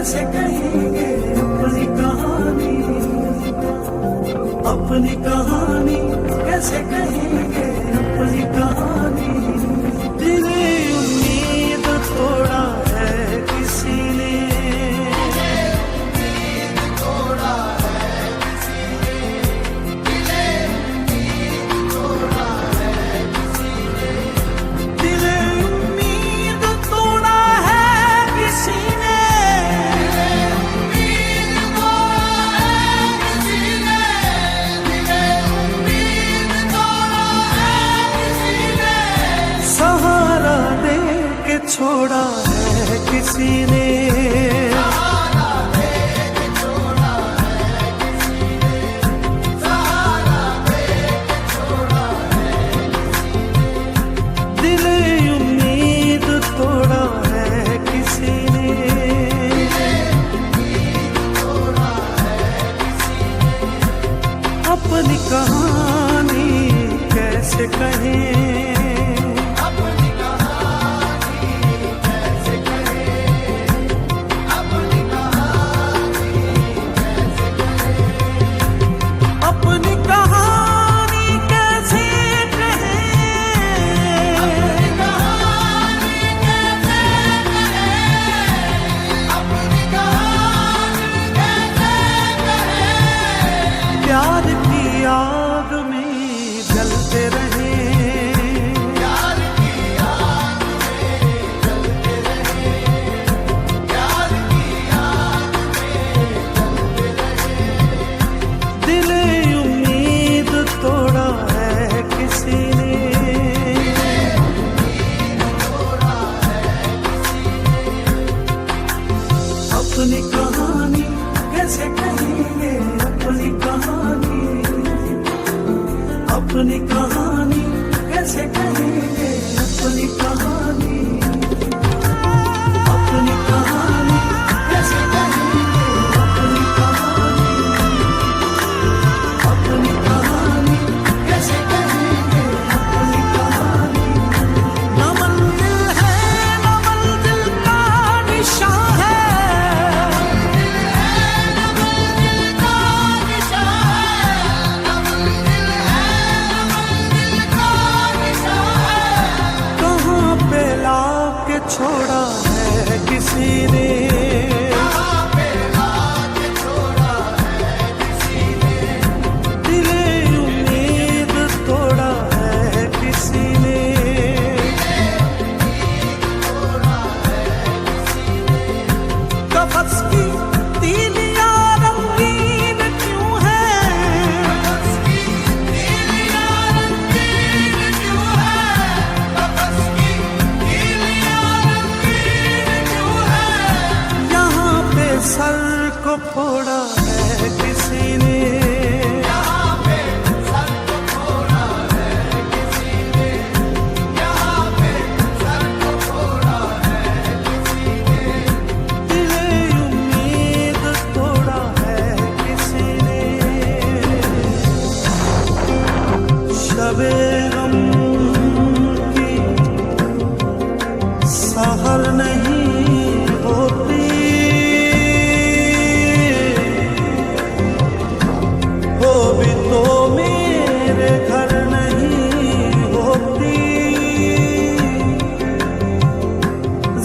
कैसे कहेंगे अपनी कहानी कैसे कहेंगे अपनी कहानी। दिले उम्मीद तोड़ा है किसी ने, तोड़ा है किसी ने, दिले उम्मीद तोड़ा है किसी ने, दिले उम्मीद तोड़ा है किसी ने, दिले उम्मीद तोड़ा है किसी ने, दिले उम्मीद तोड़ा है किसी ने, सहारा दे के छोड़ा है किसी ने, सहारा दे के छोड़ा है किसी ने, सहारा दे के छोड़ा है किसी ने, दिले उम्मीद तोड़ा है किसी ने, दिले उम्मीद तोड़ा है किसी ने, अपनी कहानी कैसे कहें, अपनी कहानी कैसे कहें, अपनी कहानी कैसे कहें, अपनी कहानी कैसे कहें, अपनी कहानी कैसे कहें, अपनी कहानी कैसे कहें, प्यार की आग में जलते रहे, प्यार की आग में जलते रहे, प्यार की आग में जलते रहे, दिले उम्मीद तोड़ा है किसी ने, दिले उम्मीद तोड़ा है किसी ने, अपनी कहानी कैसे कहेंगे अपनी कहानी, अपनी कहानी कैसे कहेंगे अपनी कहानी, अपनी कहानी कैसे कहेंगे अपनी कहानी, अपनी कहानी कैसे कहेंगे अपनी कहानी। न मंजिल है न मंजिल का निशान है, न मंजिल का निशान है, न मंजिल है न मंजिल का निशान है, कहाँ पे लाके छोड़ा है किसी ने, कहाँ पे लाके छोड़ा है किसी ने, दिले उम्मीद तोड़ा है किसी ने, दिले उम्मीद तोड़ा है किसी ने, कफस की तीलियां रंगीन क्यों है, कफस की तीलियां रंगीन क्यों है, कफस की तीलियां रंगीन क्यों है, यहाँ पे सर को फोड़ा है किसी ने, यहाँ पे सर को फोड़ा है किसी ने, यहाँ पे सर को फोड़ा है किसी ने, दिले उम्मीद तोड़ा है किसी ने, शबे गम की सहर नहीं होती, हो भी तो मेरे घर नहीं होती,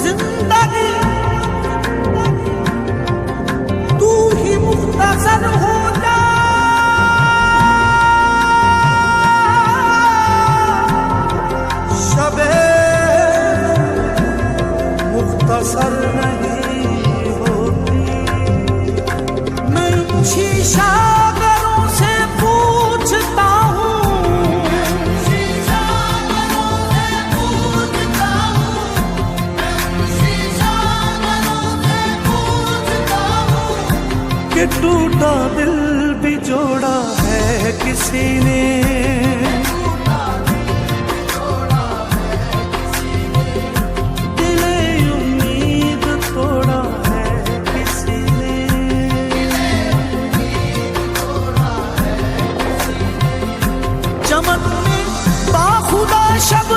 जिंदगी तू ही मुख्तसर हो जा, शबे मुख्तसर नहीं होती, मैं शीशागरों से पूछता हूँ, शीशागरों से पूछता हूँ, शीशागरों से पूछता हूँ, कि टूटा दिल भी जोड़ा है किसी ने, टूटा दिल भी जोड़ा है किसी ने, दिले उम्मीद तोड़ा है किसी ने, दिले उम्मीद तोड़ा है किसी ने, चमन में बाखुदा शब